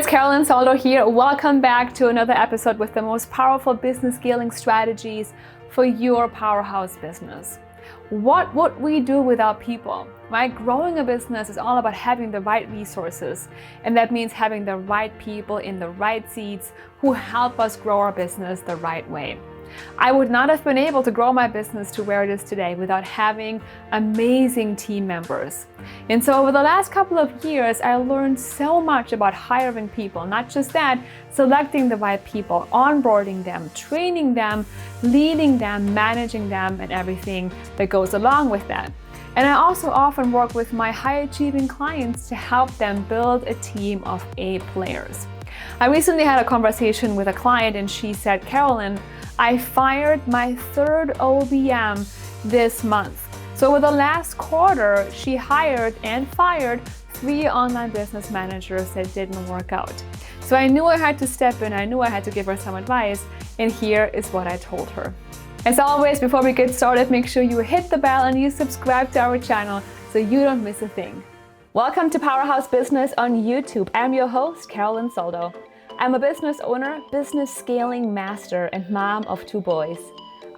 it's Carolin Soldo here. Welcome back to another episode with the most powerful business scaling strategies for your powerhouse business. What would we do without people? Right? Growing a business is all about having the right resources, and that means having the right people in the right seats who help us grow our business the right way. I would not have been able to grow my business to where it is today without having amazing team members. And so over the last couple of years, I learned so much about hiring people. Not just that, selecting the right people, onboarding them, training them, leading them, managing them, and everything that goes along with that. And I also often work with my high-achieving clients to help them build a team of A players. I recently had a conversation with a client and she said, Carolin, I fired my third OBM this month. So over the last quarter, she hired and fired 3 online business managers that didn't work out. So I knew I had to step in, I knew I had to give her some advice, and here is what I told her. As always, before we get started, make sure you hit the bell and you subscribe to our channel so you don't miss a thing. Welcome to Powerhouse Business on YouTube. I'm your host, Carolin Soldo. I'm a business owner, business scaling master, and mom of 2 boys.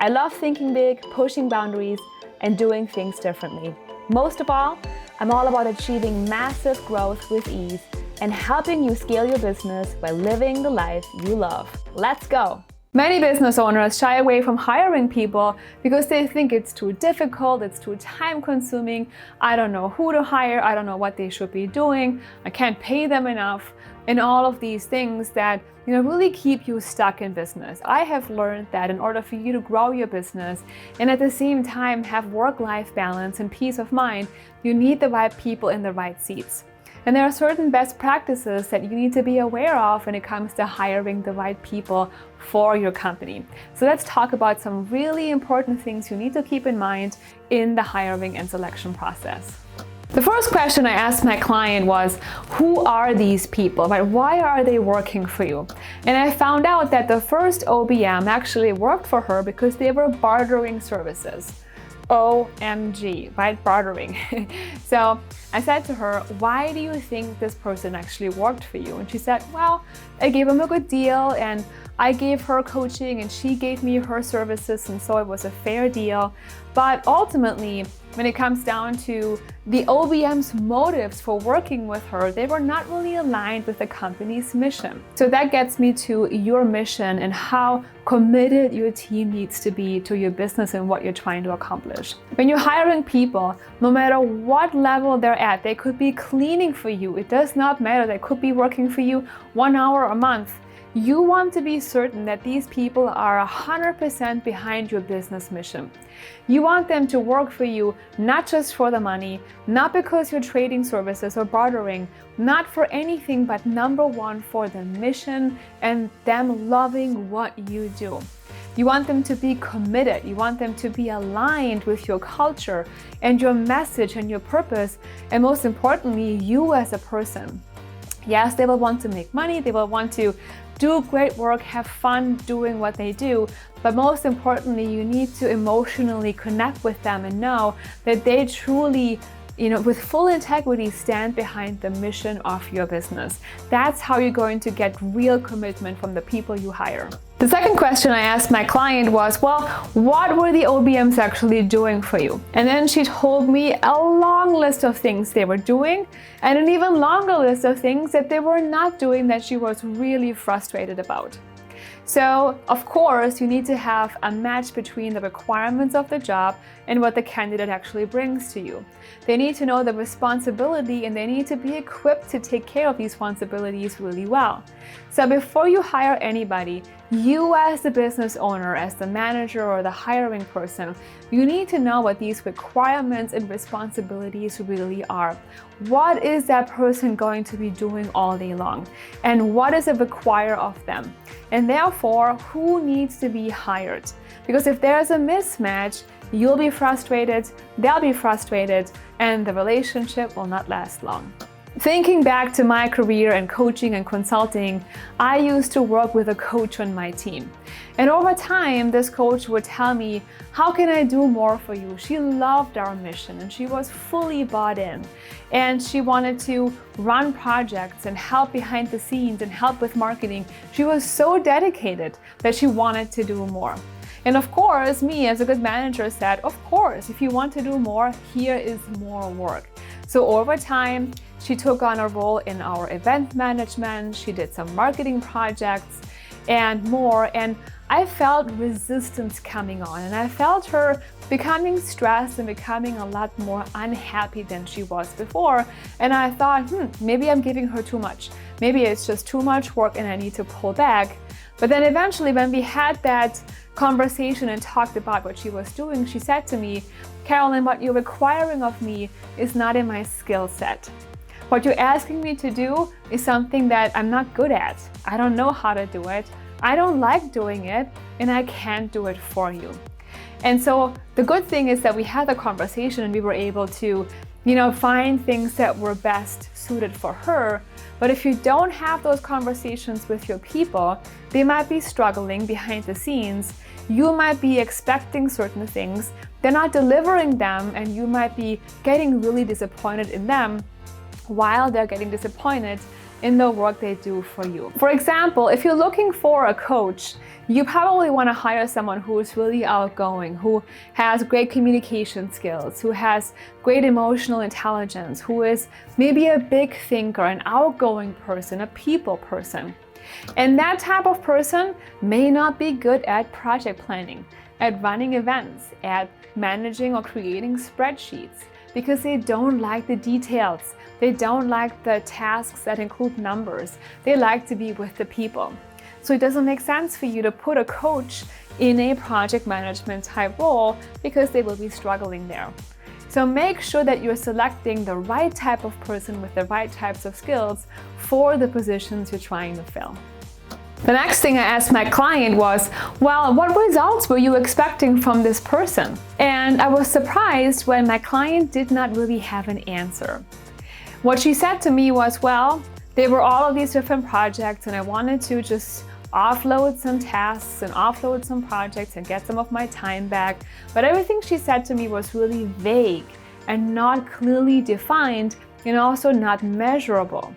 I love thinking big, pushing boundaries, and doing things differently. Most of all, I'm all about achieving massive growth with ease and helping you scale your business by living the life you love. Let's go! Many business owners shy away from hiring people because they think it's too difficult, it's too time-consuming, I don't know who to hire, I don't know what they should be doing, I can't pay them enough, and all of these things that really keep you stuck in business. I have learned that in order for you to grow your business and at the same time have work-life balance and peace of mind, you need the right people in the right seats. And there are certain best practices that you need to be aware of when it comes to hiring the right people for your company. So let's talk about some really important things you need to keep in mind in the hiring and selection process. The first question I asked my client was, who are these people? Right? Why are they working for you? And I found out that the first OBM actually worked for her because they were bartering services. OMG, right? Bartering. So I said to her, why do you think this person actually worked for you? And she said, well, I gave him a good deal and I gave her coaching and she gave me her services, and so it was a fair deal. But ultimately, when it comes down to the OBM's motives for working with her, they were not really aligned with the company's mission. So that gets me to your mission and how committed your team needs to be to your business and what you're trying to accomplish. When you're hiring people, no matter what level they're at, they could be cleaning for you. It does not matter. They could be working for you 1 hour a month. You want to be certain that these people are 100% behind your business mission. You want them to work for you not just for the money, not because you're trading services or bartering, not for anything but number one for the mission and them loving what you do. You want them to be committed. You want them to be aligned with your culture and your message and your purpose, and most importantly, you as a person. Yes, they will want to make money, they will want to do great work, have fun doing what they do, but most importantly, you need to emotionally connect with them and know that they truly, with full integrity stand behind the mission of your business. That's how you're going to get real commitment from the people you hire. The second question I asked my client was, well, what were the OBMs actually doing for you? And then she told me a long list of things they were doing and an even longer list of things that they were not doing that she was really frustrated about. So, of course, you need to have a match between the requirements of the job and what the candidate actually brings to you. They need to know the responsibility and they need to be equipped to take care of these responsibilities really well. So before you hire anybody, you as the business owner, as the manager or the hiring person, you need to know what these requirements and responsibilities really are. What is that person going to be doing all day long? And what does it require of them? And therefore, who needs to be hired? Because if there's a mismatch, you'll be frustrated, they'll be frustrated, and the relationship will not last long. Thinking back to my career in coaching and consulting, I used to work with a coach on my team. And over time, this coach would tell me, how can I do more for you? She loved our mission and she was fully bought in. And she wanted to run projects and help behind the scenes and help with marketing. She was so dedicated that she wanted to do more. And of course, me as a good manager said, of course, if you want to do more, here is more work. So over time, she took on a role in our event management, she did some marketing projects and more. And I felt resistance coming on and I felt her becoming stressed and becoming a lot more unhappy than she was before. And I thought, maybe I'm giving her too much. Maybe it's just too much work and I need to pull back. But then eventually when we had that conversation and talked about what she was doing, she said to me, Carolin, what you're requiring of me is not in my skill set. What you're asking me to do is something that I'm not good at. I don't know how to do it. I don't like doing it and I can't do it for you. And so the good thing is that we had the conversation and we were able to, find things that were best suited for her. But if you don't have those conversations with your people, they might be struggling behind the scenes. You might be expecting certain things, they're not delivering them, and you might be getting really disappointed in them while they're getting disappointed in the work they do for you. For example, if you're looking for a coach, you probably want to hire someone who is really outgoing, who has great communication skills, who has great emotional intelligence, who is maybe a big thinker, an outgoing person, a people person. And that type of person may not be good at project planning, at running events, at managing or creating spreadsheets, because they don't like the details. They don't like the tasks that include numbers. They like to be with the people. So it doesn't make sense for you to put a coach in a project management type role because they will be struggling there. So make sure that you're selecting the right type of person with the right types of skills for the positions you're trying to fill. The next thing I asked my client was, well, what results were you expecting from this person? And I was surprised when my client did not really have an answer. What she said to me was, well, there were all of these different projects and I wanted to just offload some tasks and offload some projects and get some of my time back. But everything she said to me was really vague and not clearly defined and also not measurable.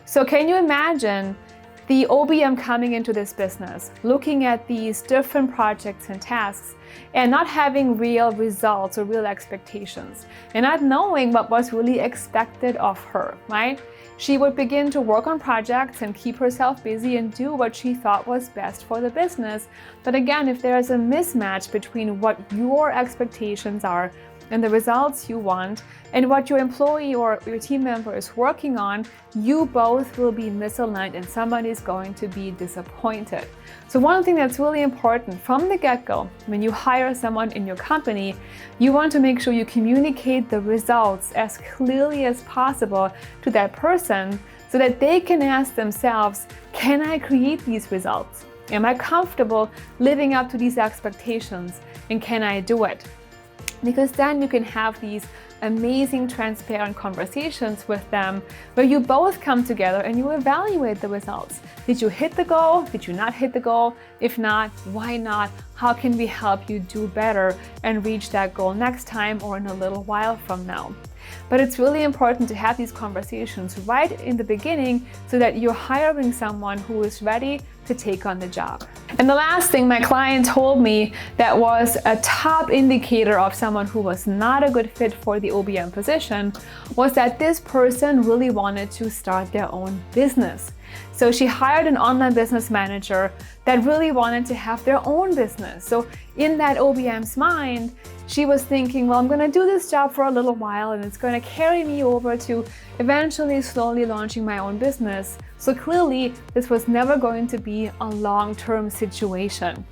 So can you imagine the OBM coming into this business, looking at these different projects and tasks and not having real results or real expectations and not knowing what was really expected of her, right? She would begin to work on projects and keep herself busy and do what she thought was best for the business. But again, if there is a mismatch between what your expectations are and the results you want and what your employee or your team member is working on, you both will be misaligned and somebody's going to be disappointed. So one thing that's really important from the get-go, when you hire someone in your company, you want to make sure you communicate the results as clearly as possible to that person so that they can ask themselves, can I create these results? Am I comfortable living up to these expectations? And can I do it? Because then you can have these amazing, transparent conversations with them where you both come together and you evaluate the results. Did you hit the goal? Did you not hit the goal? If not, why not? How can we help you do better and reach that goal next time or in a little while from now? But it's really important to have these conversations right in the beginning so that you're hiring someone who is ready to take on the job. And the last thing my client told me that was a top indicator of someone who was not a good fit for the OBM position was that this person really wanted to start their own business. So she hired an online business manager that really wanted to have their own business. So in that OBM's mind, she was thinking, well, I'm going to do this job for a little while and it's going to carry me over to eventually slowly launching my own business. So clearly, this was never going to be a long-term situation.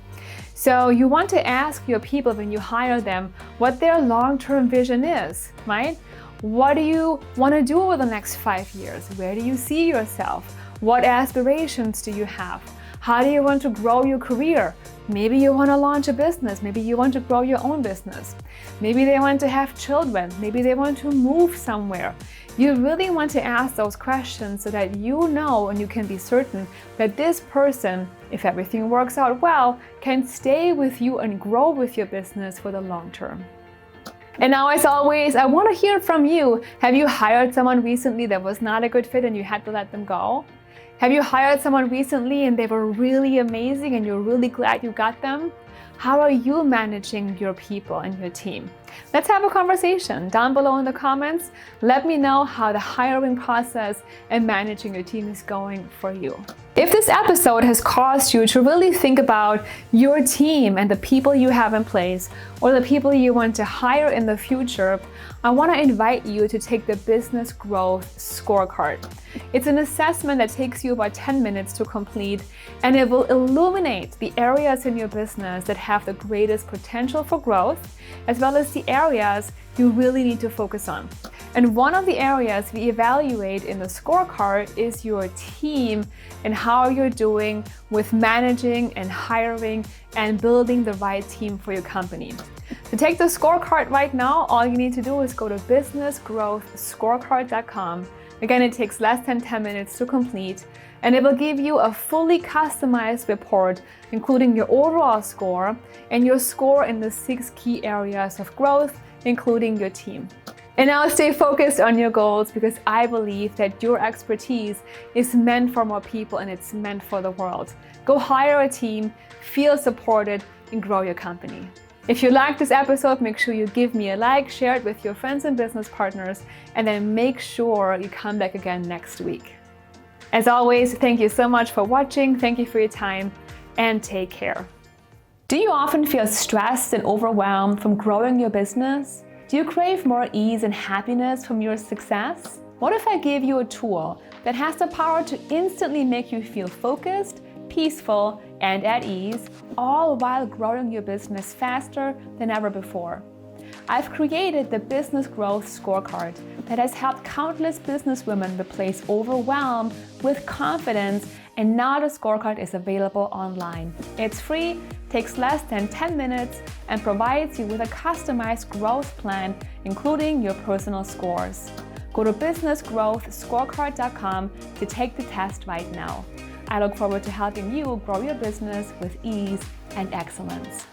So you want to ask your people when you hire them what their long-term vision is, right? What do you want to do over the next 5 years? Where do you see yourself? What aspirations do you have? How do you want to grow your career? Maybe you want to launch a business. Maybe you want to grow your own business. Maybe they want to have children. Maybe they want to move somewhere. You really want to ask those questions so that you know and you can be certain that this person, if everything works out well, can stay with you and grow with your business for the long term. And now, as always, I want to hear from you. Have you hired someone recently that was not a good fit and you had to let them go? Have you hired someone recently and they were really amazing and you're really glad you got them? How are you managing your people and your team? Let's have a conversation down below in the comments. Let me know how the hiring process and managing your team is going for you. If this episode has caused you to really think about your team and the people you have in place or the people you want to hire in the future, I want to invite you to take the Business Growth Scorecard. It's an assessment that takes you about 10 minutes to complete, and it will illuminate the areas in your business that have the greatest potential for growth, as well as the areas you really need to focus on. And one of the areas we evaluate in the scorecard is your team and how you're doing with managing and hiring and building the right team for your company. To take the scorecard right now, all you need to do is go to businessgrowthscorecard.com. Again, it takes less than 10 minutes to complete, and it will give you a fully customized report, including your overall score and your score in the 6 key areas of growth, including your team. And now stay focused on your goals, because I believe that your expertise is meant for more people and it's meant for the world. Go hire a team, feel supported, and grow your company. If you liked this episode, make sure you give me a like, share it with your friends and business partners, and then make sure you come back again next week. As always, thank you so much for watching. Thank you for your time, and take care. Do you often feel stressed and overwhelmed from growing your business? Do you crave more ease and happiness from your success? What if I gave you a tool that has the power to instantly make you feel focused, peaceful, and at ease, all while growing your business faster than ever before? I've created the Business Growth Scorecard that has helped countless businesswomen replace overwhelm with confidence, and now the scorecard is available online. It's free, takes less than 10 minutes, and provides you with a customized growth plan, including your personal scores. Go to businessgrowthscorecard.com to take the test right now. I look forward to helping you grow your business with ease and excellence.